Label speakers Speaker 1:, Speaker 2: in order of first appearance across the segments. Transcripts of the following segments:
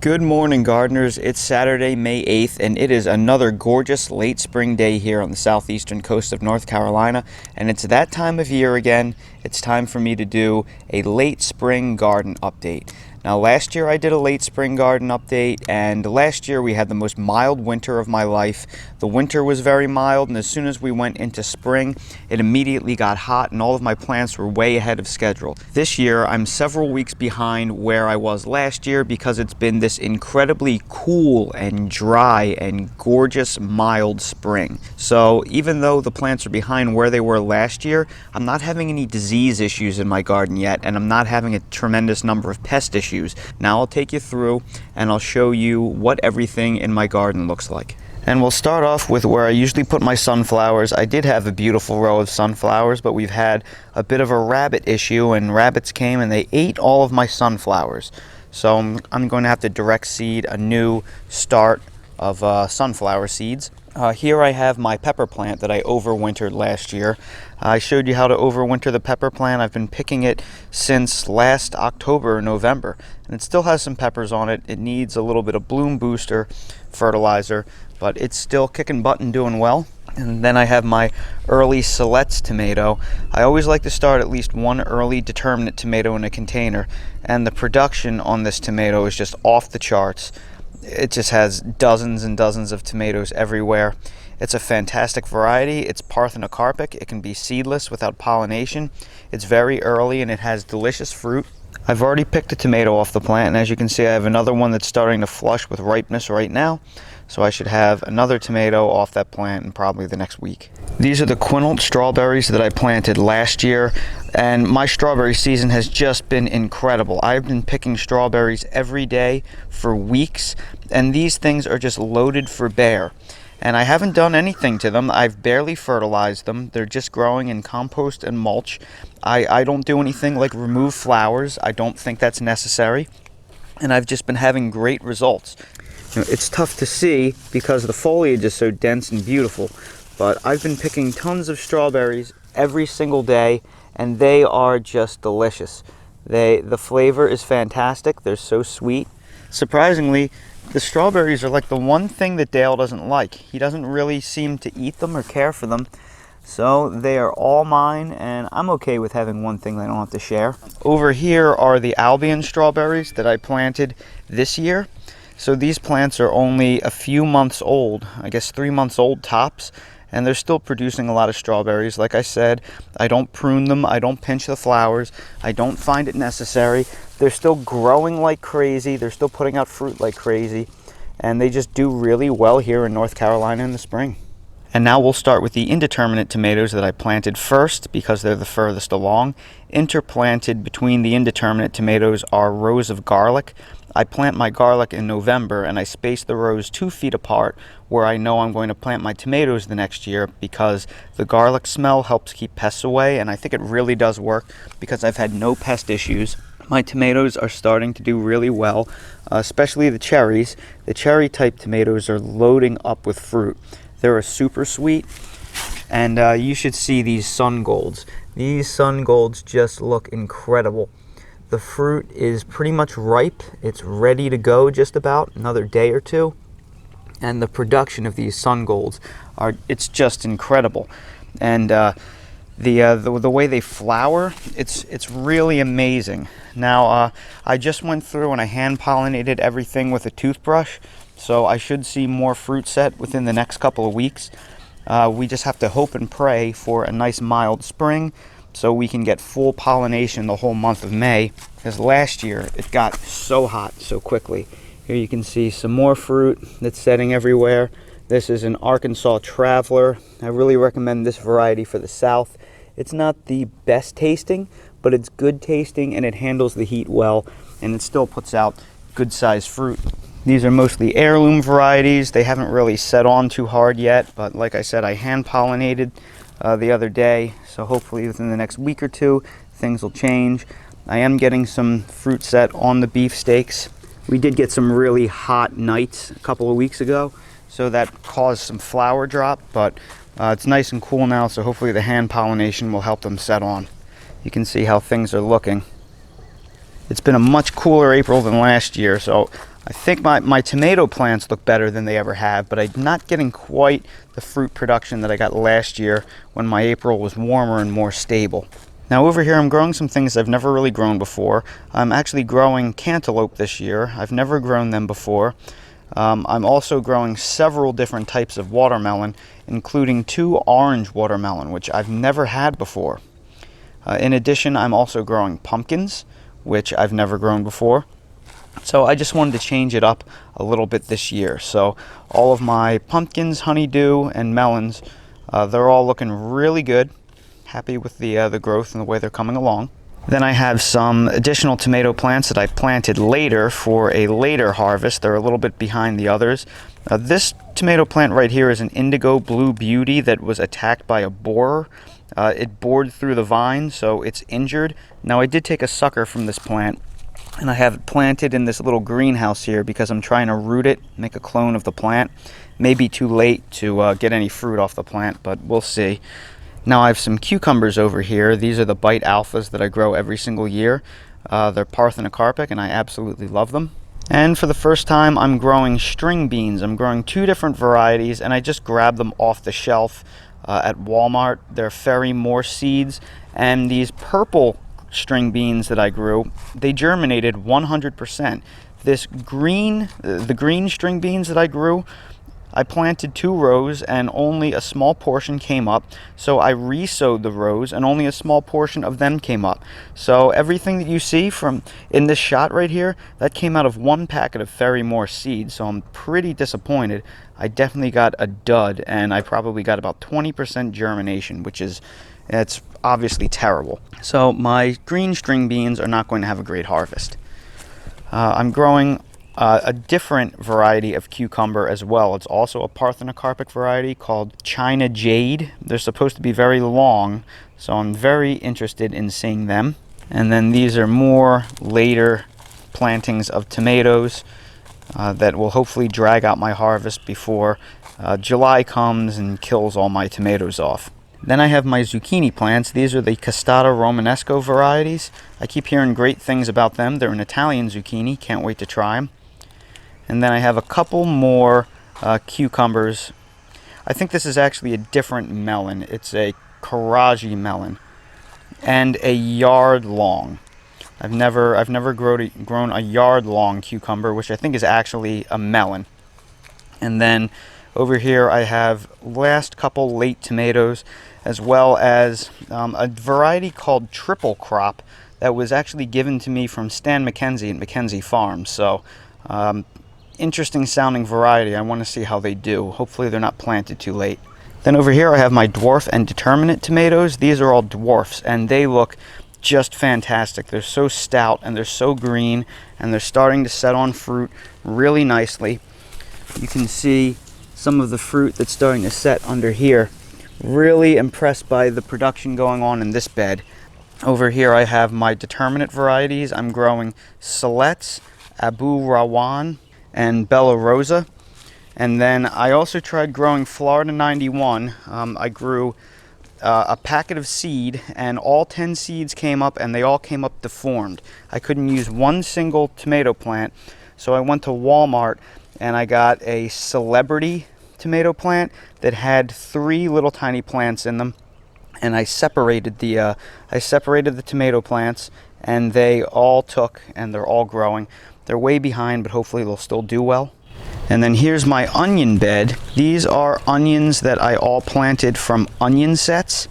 Speaker 1: Good morning, gardeners. It's Saturday, May 8th, and it is another gorgeous late spring day here on the southeastern coast of North Carolina, and it's that time of year again. It's time for me to do a late spring garden update. Now, last year I did a late spring garden update, and last year we had the most mild winter of my life. The winter was very mild, and as soon as we went into spring, it immediately got hot, and all of my plants were way ahead of schedule. This year, I'm several weeks behind where I was last year because it's been this incredibly cool and dry and gorgeous mild spring. So even though the plants are behind where they were last year, I'm not having any disease issues in my garden yet, and I'm not having a tremendous number of pest issues. Now I'll take you through and I'll show you what everything in my garden looks like. And we'll start off with where I usually put my sunflowers. I did have a beautiful row of sunflowers, but we've had a bit of a rabbit issue, and rabbits came and they ate all of my sunflowers. So I'm going to have to direct seed a new start of sunflower seeds. Here I have my pepper plant that I overwintered last year. I showed you how to overwinter the pepper plant. I've been picking it since last October or November, and it still has some peppers on it. It needs a little bit of bloom booster fertilizer, but it's still kicking butt and doing well. And then I have my early Shallots tomato. I always like to start at least one early Determinate tomato in a container, and the production on this tomato is just off the charts. It just has dozens and dozens of tomatoes everywhere. It's a fantastic variety. It's parthenocarpic. It can be seedless without pollination. It's very early and it has delicious fruit. I've already picked a tomato off the plant, and as you can see, I have another one that's starting to flush with ripeness right now. So I should have another tomato off that plant in probably the next week. These are the quinalt strawberries that I planted last year, and my strawberry season has just been incredible. I've been picking strawberries every day for weeks, and these things are just loaded for bear. And I haven't done anything to them. I've barely fertilized them. They're just growing in compost and mulch. I don't do anything like remove flowers. I don't think that's necessary. And I've just been having great results. You know, it's tough to see because the foliage is so dense and beautiful, but I've been picking tons of strawberries every single day, and they are just delicious. The flavor is fantastic. They're so sweet. Surprisingly, the strawberries are like the one thing that Dale doesn't like. He doesn't really seem to eat them or care for them. So they are all mine, and I'm okay with having one thing that I don't have to share. Over here are the Albion strawberries that I planted this year. So these plants are only a few months old, I guess 3 months old tops, and they're still producing a lot of strawberries. Like I said, I don't prune them, I don't pinch the flowers, I don't find it necessary. They're still growing like crazy, they're still putting out fruit like crazy, and they just do really well here in North Carolina in the spring. And now we'll start with the indeterminate tomatoes that I planted first because they're the furthest along. Interplanted between the indeterminate tomatoes are rows of garlic. I plant my garlic in November, and I space the rows 2 feet apart where I know I'm going to plant my tomatoes the next year because the garlic smell helps keep pests away, and I think it really does work because I've had no pest issues. My tomatoes are starting to do really well, especially the cherries. The cherry type tomatoes are loading up with fruit. They're super sweet, and you should see these sun golds. These sun golds just look incredible. The fruit is pretty much ripe. It's ready to go just about another day or two. And the production of these sun golds it's just incredible. And the way they flower, it's really amazing. Now I just went through and I hand pollinated everything with a toothbrush, so I should see more fruit set within the next couple of weeks. We just have to hope and pray for a nice mild spring so we can get full pollination the whole month of May, because last year it got so hot so quickly. Here you can see some more fruit that's setting everywhere. This is an Arkansas Traveler. I really recommend this variety for the South. It's not the best tasting, but it's good tasting and it handles the heat well, and it still puts out good sized fruit. These are mostly heirloom varieties. They haven't really set on too hard yet, but like I said, I hand pollinated the other day, so hopefully within the next week or two things will change. I am getting some fruit set on the beefsteaks. We did get some really hot nights a couple of weeks ago, so that caused some flower drop, but it's nice and cool now, so hopefully the hand pollination will help them set on. You can see how things are looking. It's been a much cooler April than last year, so I think my tomato plants look better than they ever have, but I'm not getting quite the fruit production that I got last year when my April was warmer and more stable. Now over here I'm growing some things I've never really grown before. I'm actually growing cantaloupe this year. I've never grown them before. I'm also growing several different types of watermelon, including 2 orange watermelon, which I've never had before. In addition, I'm also growing pumpkins, which I've never grown before. So I just wanted to change it up a little bit this year. So all of my pumpkins, honeydew, and melons, they're all looking really good. Happy with the growth and the way they're coming along. Then I have some additional tomato plants that I planted later for a later harvest. They're a little bit behind the others. This tomato plant right here is an indigo blue beauty that was attacked by a borer. It bored through the vine, so it's injured. Now I did take a sucker from this plant, and I have it planted in this little greenhouse here because I'm trying to root it, make a clone of the plant. May be too late to get any fruit off the plant, but we'll see. Now I have some cucumbers over here. These are the Bite Alphas that I grow every single year. They're parthenocarpic and I absolutely love them. And for the first time I'm growing string beans. I'm growing 2 different varieties and I just grabbed them off the shelf at Walmart. They're Ferry Moore seeds, and these purple string beans that I grew, they germinated 100%. The green string beans that I grew, I planted 2 rows and only a small portion came up, so I re-sowed the rows and only a small portion of them came up. So everything that you see from in this shot right here, that came out of 1 packet of Ferry Moore seeds, so I'm pretty disappointed. I definitely got a dud, and I probably got about 20% germination, which is, it's obviously terrible. So my green string beans are not going to have a great harvest. I'm growing a different variety of cucumber as well. It's also a parthenocarpic variety called China Jade. They're supposed to be very long, so I'm very interested in seeing them. And then these are more later plantings of tomatoes that will hopefully drag out my harvest before July comes and kills all my tomatoes off. Then I have my zucchini plants. These are the Castata Romanesco varieties. I keep hearing great things about them. They're an Italian zucchini. Can't wait to try them. And then I have a couple more cucumbers. I think this is actually a different melon. It's a Karaji melon and a yard long. I've never grown a yard long cucumber, which I think is actually a melon. And then over here I have last couple late tomatoes, as well as a variety called Triple Crop that was actually given to me from Stan McKenzie at McKenzie Farms. So interesting sounding variety. I want to see how they do. Hopefully they're not planted too late. Then over here I have my Dwarf and Determinate tomatoes. These are all dwarfs and they look just fantastic. They're so stout and they're so green and they're starting to set on fruit really nicely. You can see some of the fruit that's starting to set under here. Really impressed by the production going on in this bed. Over here I have my Determinate varieties. I'm growing Shallots, Abu Rawan, and Bella Rosa. And then I also tried growing Florida 91. I grew a packet of seed and all 10 seeds came up and they all came up deformed. I couldn't use one single tomato plant, so I went to Walmart and I got a celebrity tomato plant that had 3 little tiny plants in them, and I separated the tomato plants and they all took and they're all growing. They're way behind, but hopefully they'll still do well. And then here's my onion bed. These are onions that I all planted from onion sets.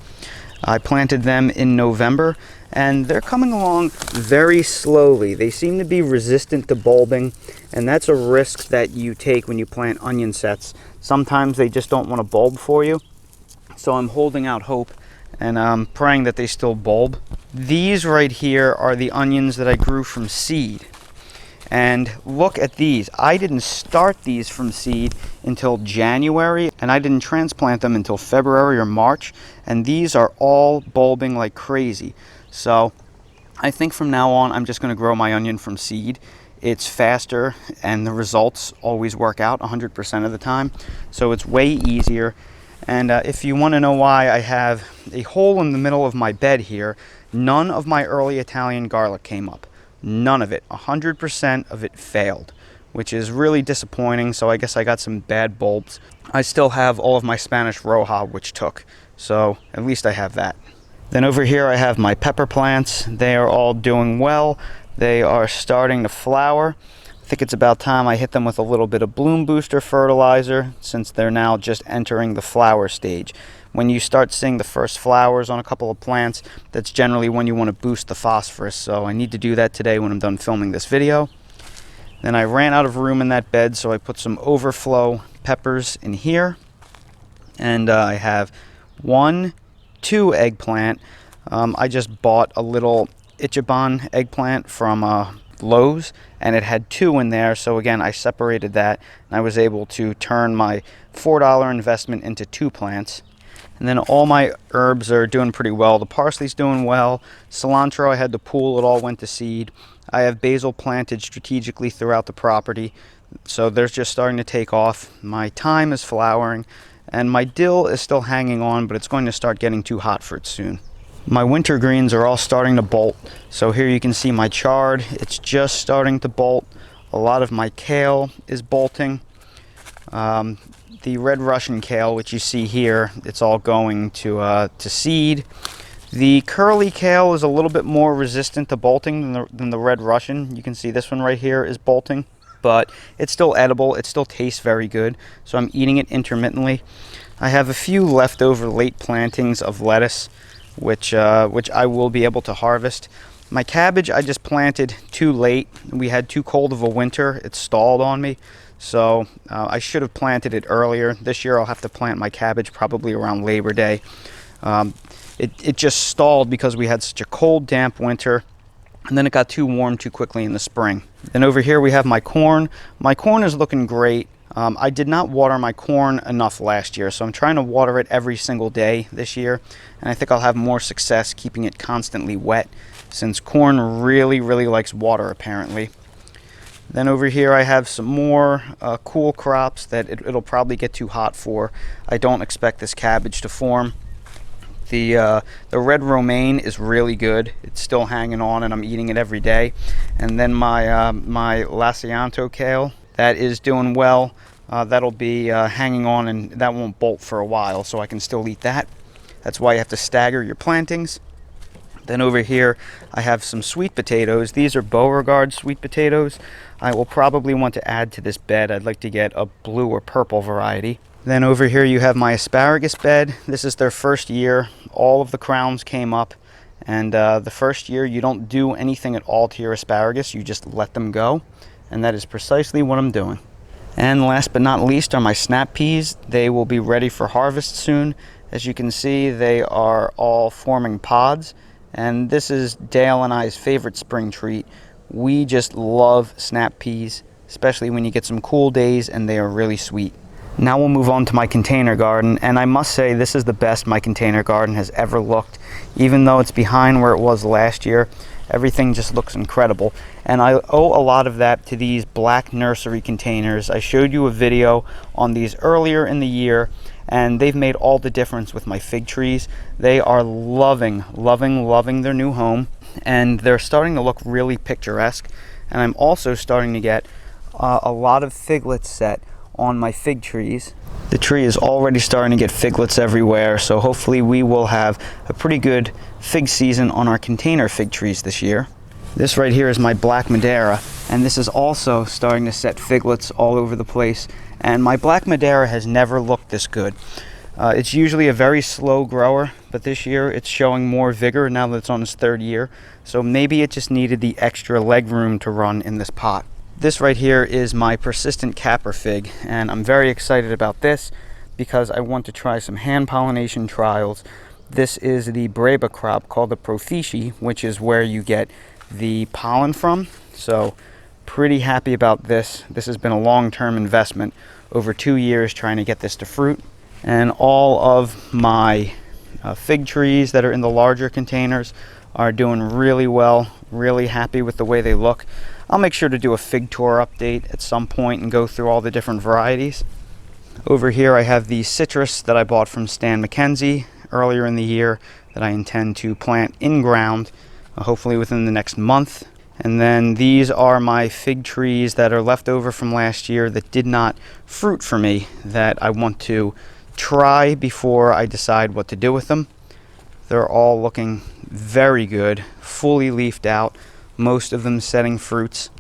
Speaker 1: I planted them in November and they're coming along very slowly. They seem to be resistant to bulbing, and that's a risk that you take when you plant onion sets. Sometimes they just don't want to bulb for you. So I'm holding out hope and I'm praying that they still bulb. These right here are the onions that I grew from seed. And look at these. I didn't start these from seed until January, and I didn't transplant them until February or March, and these are all bulbing like crazy. So I think from now on I'm just going to grow my onion from seed. It's faster and the results always work out 100% of the time, so it's way easier. And if you want to know why I have a hole in the middle of my bed here, none of my early Italian garlic came up. None of it. 100% of it failed, which is really disappointing, so I guess I got some bad bulbs. I still have all of my Spanish Roja, which took, so at least I have that. Then over here I have my pepper plants. They are all doing well. They are starting to flower. I think it's about time I hit them with a little bit of bloom booster fertilizer, since they're now just entering the flower stage. When you start seeing the first flowers on a couple of plants, that's generally when you want to boost the phosphorus, so I need to do that today when I'm done filming this video. Then I ran out of room in that bed, so I put some overflow peppers in here. And I have 2 eggplant. I just bought a little Ichiban eggplant from Lowe's, and it had 2 in there, so again I separated that, and I was able to turn my $4 investment into 2 plants. And then all my herbs are doing pretty well. The parsley's doing well. Cilantro, I had to pull, it all went to seed. I have basil planted strategically throughout the property, so they're just starting to take off. My thyme is flowering, and my dill is still hanging on, but it's going to start getting too hot for it soon. My winter greens are all starting to bolt. So here you can see my chard, it's just starting to bolt. A lot of my kale is bolting. The red Russian kale, which you see here, it's all going to seed. The curly kale is a little bit more resistant to bolting than the red Russian. You can see this one right here is bolting, but it's still edible. It still tastes very good, so I'm eating it intermittently. I have a few leftover late plantings of lettuce, which I will be able to harvest. My cabbage I just planted too late. We had too cold of a winter. It stalled on me, so I should have planted it earlier. This year I'll have to plant my cabbage probably around Labor Day. It just stalled because we had such a cold, damp winter, and then it got too warm too quickly in the spring. Then over here we have my corn. My corn is looking great. I did not water my corn enough last year, so I'm trying to water it every single day this year, and I think I'll have more success keeping it constantly wet, since corn really likes water apparently. Then over here I have some more cool crops that it'll probably get too hot for. I don't expect this cabbage to form. The red romaine is really good. It's still hanging on, and I'm eating it every day. And then my Lasianto kale, that is doing well. That'll be hanging on, and that won't bolt for a while, so I can still eat that. That's why you have to stagger your plantings. Then over here I have some sweet potatoes. These are Beauregard sweet potatoes. I will probably want to add to this bed. I'd like to get a blue or purple variety. Then over here you have my asparagus bed. This is their first year. All of the crowns came up, and the first year you don't do anything at all to your asparagus. You just let them go, and that is precisely what I'm doing. And last but not least are my snap peas. They will be ready for harvest soon. As you can see, they are all forming pods, and this is Dale and I's favorite spring treat. We just love snap peas, especially when you get some cool days and they are really sweet. Now we'll move on to my container garden, and I must say this is the best my container garden has ever looked. Even though it's behind where it was last year, everything just looks incredible. And I owe a lot of that to these black nursery containers. I showed you a video on these earlier in the year, and they've made all the difference with my fig trees. They are loving their new home, and they're starting to look really picturesque. And I'm also starting to get a lot of figlets set on my fig trees. The tree is already starting to get figlets everywhere, so hopefully we will have a pretty good fig season on our container fig trees this year. This right here is my Black Madeira, and this is also starting to set figlets all over the place. And my Black Madeira has never looked this good. It's usually a very slow grower, but this year it's showing more vigor now that it's on its 3rd year. So maybe it just needed the extra leg room to run in this pot. This right here is my persistent capper fig, and I'm very excited about this because I want to try some hand pollination trials. This is the Breba crop called the Profici, which is where you get the pollen from. So pretty happy about this. This has been a long-term investment, over 2 years trying to get this to fruit. And all of my fig trees that are in the larger containers are doing really well. Really happy with the way they look. I'll make sure to do a fig tour update at some point and go through all the different varieties. Over here I have the citrus that I bought from Stan McKenzie earlier in the year that I intend to plant in ground, hopefully within the next month. And then these are my fig trees that are left over from last year that did not fruit for me, that I want to try before I decide what to do with them. They're all looking very good, fully leafed out, most of them setting fruits.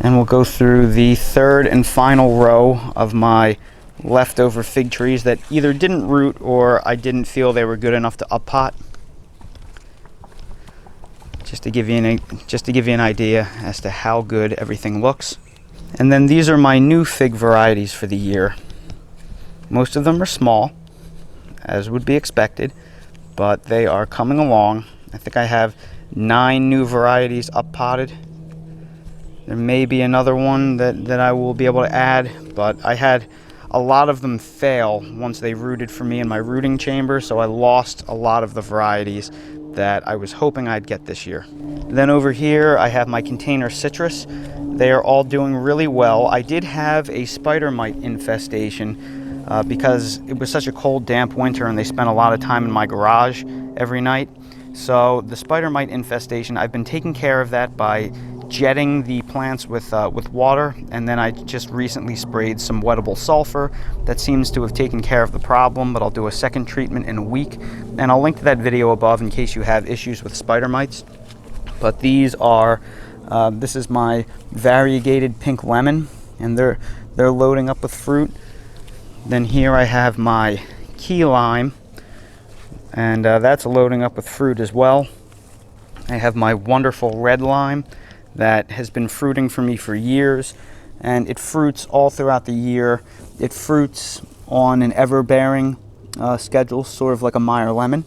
Speaker 1: And we'll go through the third and final row of my leftover fig trees that either didn't root or I didn't feel they were good enough to uppot. Just to give you an idea as to how good everything looks. And then these are my new fig varieties for the year. Most of them are small, as would be expected, but they are coming along. I think I have 9 new varieties uppotted. There may be another one that I will be able to add, but I had a lot of them fail once they rooted for me in my rooting chamber, so I lost a lot of the varieties that I was hoping I'd get this year. Then over here I have my container citrus. They are all doing really well. I did have a spider mite infestation because it was such a cold, damp winter and they spent a lot of time in my garage every night. So the spider mite infestation, I've been taking care of that by jetting the plants with water, and then I just recently sprayed some wettable sulfur. That seems to have taken care of the problem, but I'll do a second treatment in a week, and I'll link to that video above in case you have issues with spider mites. But these are, this is my variegated pink lemon, and they're loading up with fruit. Then here I have my key lime, and that's loading up with fruit as well. I have my wonderful red lime that has been fruiting for me for years, and it fruits all throughout the year. It fruits on an ever-bearing schedule, sort of like a Meyer Lemon,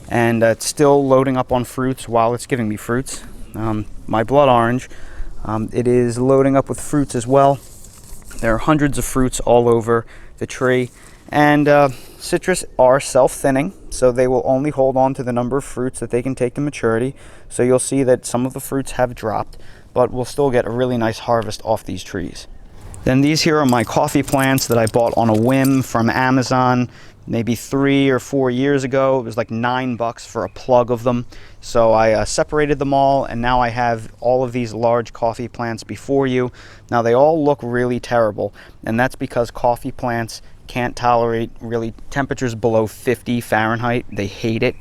Speaker 1: and it's still loading up on fruits while it's giving me fruits. My blood orange, it is loading up with fruits as well. There are hundreds of fruits all over the tree, and citrus are self-thinning, so they will only hold on to the number of fruits that they can take to maturity. So you'll see that some of the fruits have dropped, but we'll still get a really nice harvest off these trees. Then these here are my coffee plants that I bought on a whim from Amazon maybe 3 or 4 years ago. It was like $9 for a plug of them. So I separated them all, and now I have all of these large coffee plants before you. Now they all look really terrible, and that's because coffee plants can't tolerate really temperatures below 50 Fahrenheit. They hate it.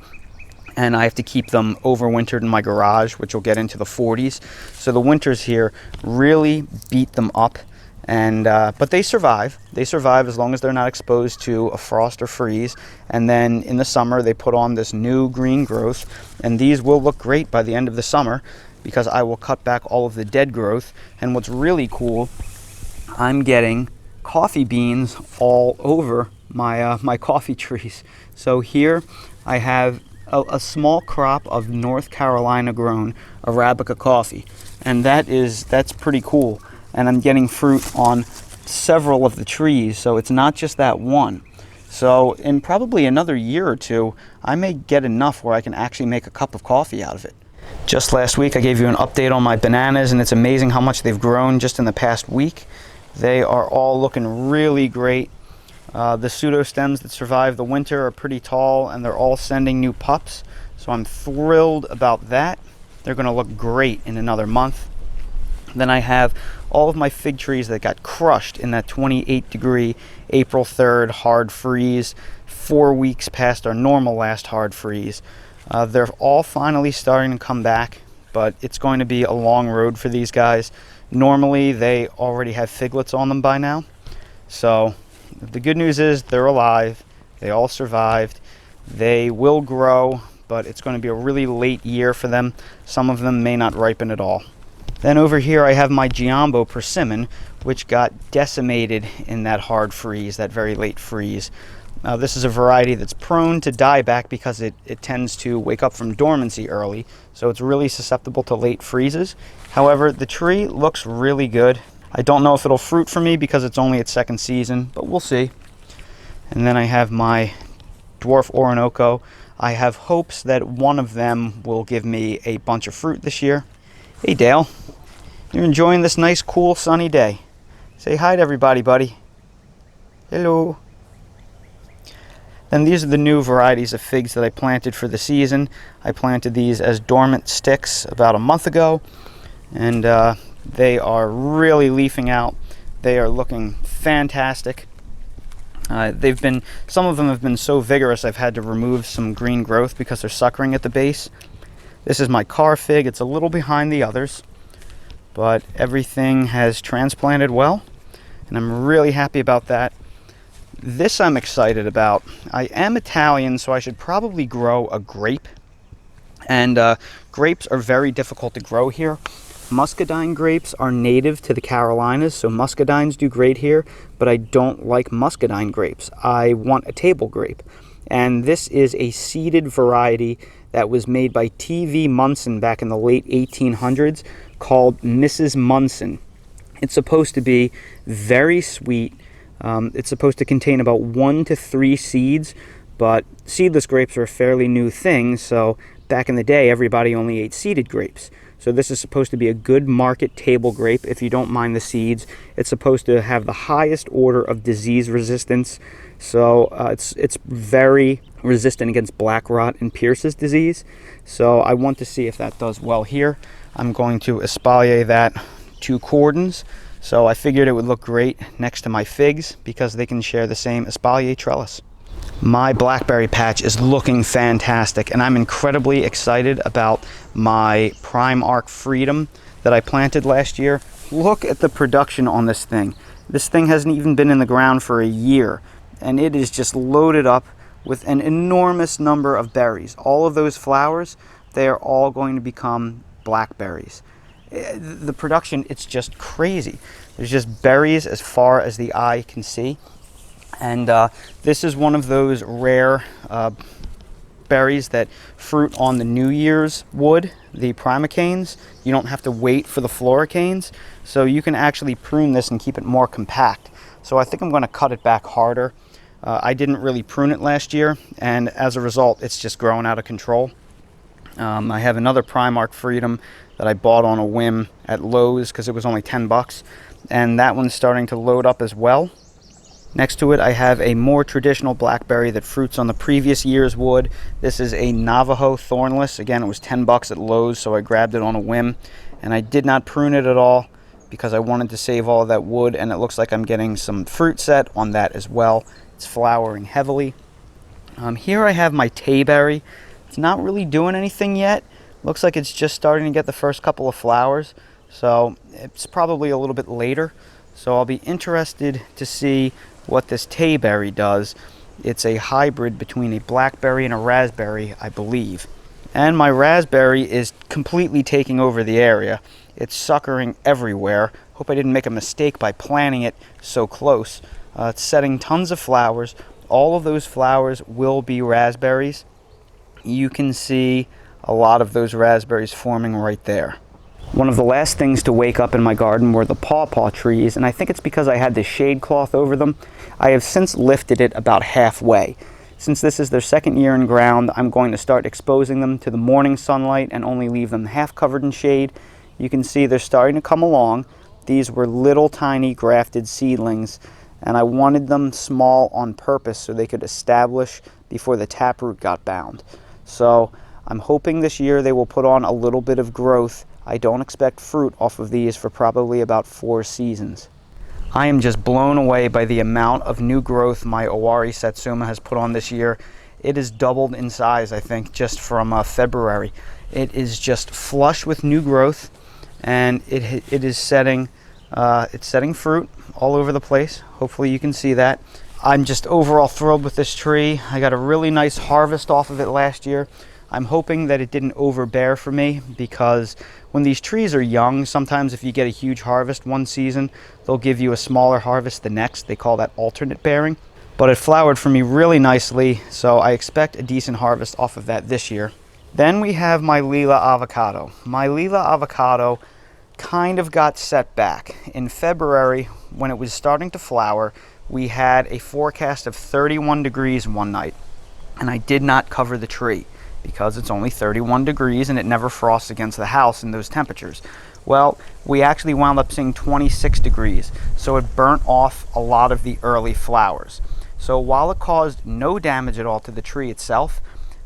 Speaker 1: And I have to keep them overwintered in my garage, which will get into the 40s. So the winters here really beat them up. And but they survive. They survive as long as they're not exposed to a frost or freeze. And then in the summer, they put on this new green growth. And these will look great by the end of the summer because I will cut back all of the dead growth. And what's really cool, I'm getting coffee beans all over my my coffee trees. So here I have a small crop of North Carolina grown Arabica coffee, and that's pretty cool. And I'm getting fruit on several of the trees, so it's not just that one. So in probably another year or two, I may get enough where I can actually make a cup of coffee out of it. Just last week I gave you an update on my bananas, and it's amazing how much they've grown just in the past week. They are all looking really great. The pseudostems that survive the winter are pretty tall, and they're all sending new pups. So I'm thrilled about that. They're going to look great in another month. Then I have all of my fig trees that got crushed in that 28-degree April 3rd hard freeze, 4 weeks past our normal last hard freeze. They're all finally starting to come back, but it's going to be a long road for these guys. Normally, they already have figlets on them by now. So the good news is they're alive. They all survived. They will grow, but it's going to be a really late year for them. Some of them may not ripen at all. Then over here I have my Giambo Persimmon, which got decimated in that hard freeze, that very late freeze. This is a variety that's prone to dieback because it tends to wake up from dormancy early, so it's really susceptible to late freezes. However, the tree looks really good. I don't know if it'll fruit for me because it's only its second season, but we'll see. And then I have my Dwarf Orinoco. I have hopes that one of them will give me a bunch of fruit this year. Hey Dale, you're enjoying this nice, cool, sunny day. Say hi to everybody, buddy. Hello. Then these are the new varieties of figs that I planted for the season. I planted these as dormant sticks about a month ago. and they are really leafing out. They are looking fantastic. Some of them have been so vigorous I've had to remove some green growth because they're suckering at the base. This is my car fig. It's a little behind the others, but everything has transplanted well, and I'm really happy about that. This I'm excited about. I am Italian, so I should probably grow a grape, and grapes are very difficult to grow here. Muscadine grapes are native to the Carolinas, so muscadines do great here, but I don't like muscadine grapes. I want a table grape, and this is a seeded variety that was made by T.V. Munson back in the late 1800s called Mrs. Munson. It's supposed to be very sweet. It's supposed to contain about 1 to 3 seeds, but seedless grapes are a fairly new thing, so back in the day everybody only ate seeded grapes. So this is supposed to be a good market table grape if you don't mind the seeds. It's supposed to have the highest order of disease resistance. So it's very resistant against black rot and Pierce's disease. So I want to see if that does well here. I'm going to espalier that 2 cordons. So I figured it would look great next to my figs because they can share the same espalier trellis. My blackberry patch is looking fantastic, and I'm incredibly excited about my Prime Arc Freedom that I planted last year. Look at the production on this thing. This thing hasn't even been in the ground for a year, and it is just loaded up with an enormous number of berries. All of those flowers, they are all going to become blackberries. The production, it's just crazy. There's just berries as far as the eye can see. And this is one of those rare berries that fruit on the New Year's wood, the primocanes. You don't have to wait for the floricanes, so you can actually prune this and keep it more compact. So I think I'm going to cut it back harder. I didn't really prune it last year, and as a result, it's just growing out of control. I have another Primark Freedom that I bought on a whim at Lowe's because it was only 10 bucks, and that one's starting to load up as well. Next to it, I have a more traditional blackberry that fruits on the previous year's wood. This is a Navajo thornless. Again, it was 10 bucks at Lowe's, so I grabbed it on a whim, and I did not prune it at all because I wanted to save all of that wood, and it looks like I'm getting some fruit set on that as well. It's flowering heavily. Here I have my Tayberry. It's not really doing anything yet. Looks like it's just starting to get the first couple of flowers, so it's probably a little bit later. So I'll be interested to see what this Tayberry does. It's a hybrid between a blackberry and a raspberry, I believe. And my raspberry is completely taking over the area. It's suckering everywhere. Hope I didn't make a mistake by planting it so close. It's setting tons of flowers. All of those flowers will be raspberries. You can see a lot of those raspberries forming right there. One of the last things to wake up in my garden were the Pawpaw Trees, and I think it's because I had this shade cloth over them. I have since lifted it about halfway. Since this is their second year in ground, I'm going to start exposing them to the morning sunlight and only leave them half covered in shade. You can see they're starting to come along. These were little tiny grafted seedlings, and I wanted them small on purpose so they could establish before the taproot got bound. So I'm hoping this year they will put on a little bit of growth. I don't expect fruit off of these for probably about 4 seasons. I am just blown away by the amount of new growth my Owari Satsuma has put on this year. It has doubled in size, I think, just from February. It is just flush with new growth, and it is setting fruit all over the place. Hopefully you can see that. I'm just overall thrilled with this tree. I got a really nice harvest off of it last year. I'm hoping that it didn't overbear for me, because when these trees are young, sometimes if you get a huge harvest one season, they'll give you a smaller harvest the next. They call that alternate bearing. But it flowered for me really nicely, so I expect a decent harvest off of that this year. Then we have my Lila avocado. My Lila avocado kind of got set back. In February, when it was starting to flower, we had a forecast of 31 degrees one night, and I did not cover the tree because it's only 31 degrees and it never frosts against the house in those temperatures. Well, we actually wound up seeing 26 degrees, so it burnt off a lot of the early flowers. So while it caused no damage at all to the tree itself,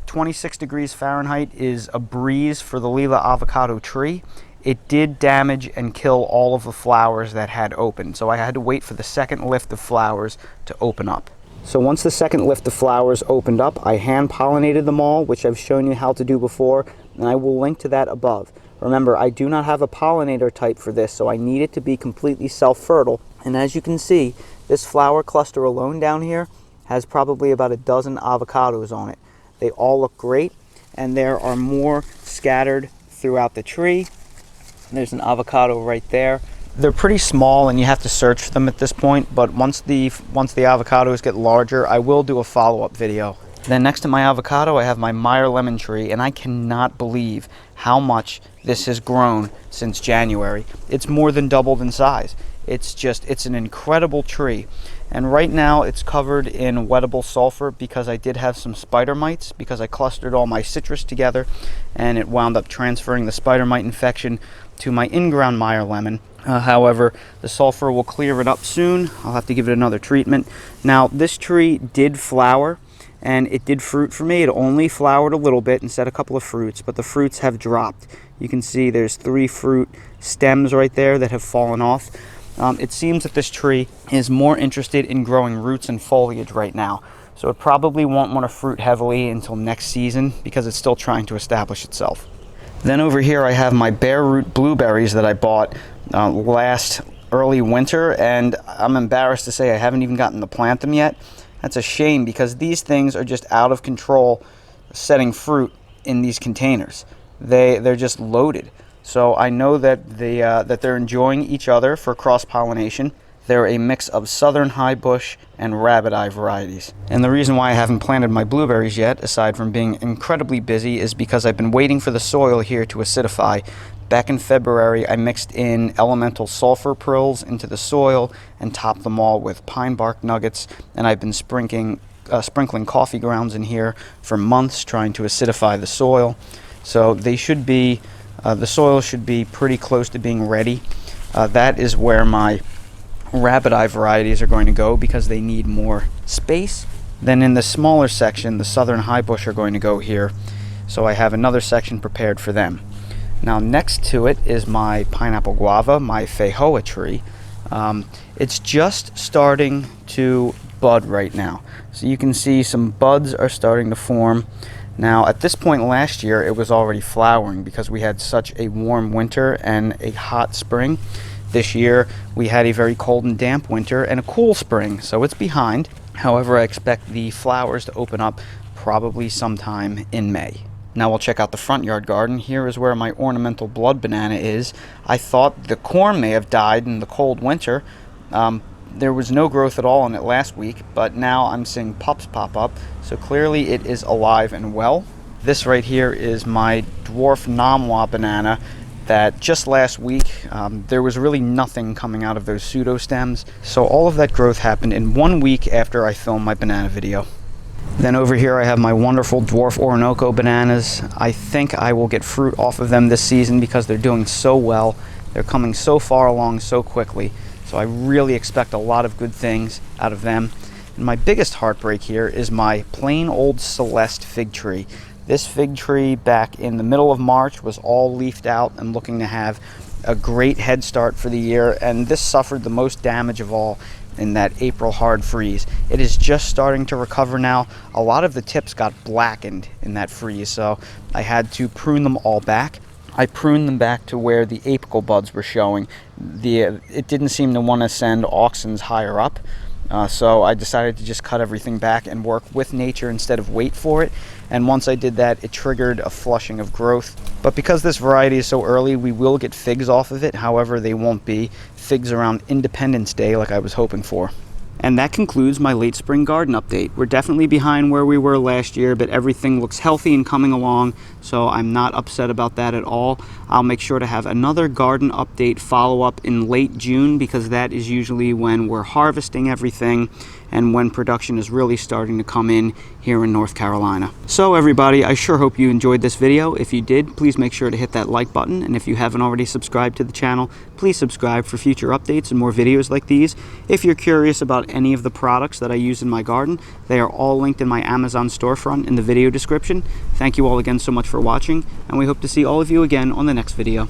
Speaker 1: 26 degrees Fahrenheit is a breeze for the Lila avocado tree. it did damage and kill all of the flowers that had opened. So I had to wait for the second lift of flowers to open up. So once the second lift of flowers opened up, I hand pollinated them all, which I've shown you how to do before, and I will link to that above. Remember, I do not have a pollinator type for this, so I need it to be completely self-fertile. And as you can see, this flower cluster alone down here has probably about a dozen avocados on it. They all look great, and there are more scattered throughout the tree. There's an avocado right there. They're pretty small and you have to search for them at this point, but once the avocados get larger, I will do a follow-up video. Then next to my avocado, I have my Meyer Lemon tree, and I cannot believe how much this has grown since January. It's more than doubled in size. It's an incredible tree. And right now it's covered in wettable sulfur because I did have some spider mites, because I clustered all my citrus together and it wound up transferring the spider mite infection to my in-ground Meyer Lemon. However, the sulfur will clear it up soon. I'll have to give it another treatment. Now, this tree did flower and it did fruit for me. It only flowered a little bit and set a couple of fruits, but the fruits have dropped. You can see there's 3 fruit stems right there that have fallen off. It seems that this tree is more interested in growing roots and foliage right now. So it probably won't want to fruit heavily until next season because it's still trying to establish itself. Then over here I have my bare root blueberries that I bought last early winter, and I'm embarrassed to say I haven't even gotten to plant them yet. That's a shame because these things are just out of control setting fruit in these containers. They're just loaded. So I know that they're enjoying each other for cross-pollination. They're a mix of southern highbush and rabbit eye varieties. And the reason why I haven't planted my blueberries yet, aside from being incredibly busy, is because I've been waiting for the soil here to acidify. Back in February, I mixed in elemental sulfur prills into the soil and topped them all with pine bark nuggets, and I've been sprinkling coffee grounds in here for months, trying to acidify the soil. So they should be the soil should be pretty close to being ready. That is where my rabbit eye varieties are going to go because they need more space. Then in the smaller section, the southern highbush are going to go here. So I have another section prepared for them. Now next to it is my pineapple guava, my Feijoa tree. It's just starting to bud right now. So you can see some buds are starting to form. Now, at this point last year, it was already flowering because we had such a warm winter and a hot spring. This year, we had a very cold and damp winter and a cool spring, so it's behind. However, I expect the flowers to open up probably sometime in May. Now we'll check out the front yard garden. Here is where my ornamental blood banana is. I thought the corn may have died in the cold winter. There was no growth at all in it last week, but now I'm seeing pups pop up, so clearly it is alive and well. This right here is my dwarf Namwa banana that just last week, there was really nothing coming out of those pseudo stems, so all of that growth happened in 1 week after I filmed my banana video. Then over here I have my wonderful dwarf Orinoco bananas. I think I will get fruit off of them this season because they're doing so well. They're coming so far along so quickly. So I really expect a lot of good things out of them. And my biggest heartbreak here is my plain old Celeste fig tree. This fig tree back in the middle of March was all leafed out and looking to have a great head start for the year, and this suffered the most damage of all in that April hard freeze. It is just starting to recover now. A lot of the tips got blackened in that freeze, so I had to prune them all back. I pruned them back to where the apical buds were showing. It didn't seem to want to send auxins higher up, so I decided to just cut everything back and work with nature instead of wait for it. And once I did that, it triggered a flushing of growth. But because this variety is so early, we will get figs off of it. However, they won't be figs around Independence Day like I was hoping for. And that concludes my late spring garden update. We're definitely behind where we were last year, but everything looks healthy and coming along, so I'm not upset about that at all. I'll make sure to have another garden update follow-up in late June because that is usually when we're harvesting everything and when production is really starting to come in here in North Carolina. So everybody, I sure hope you enjoyed this video. If you did, please make sure to hit that like button, and if you haven't already subscribed to the channel, please subscribe for future updates and more videos like these. If you're curious about any of the products that I use in my garden, they are all linked in my Amazon storefront in the video description. Thank you all again so much for watching, and we hope to see all of you again on the next video.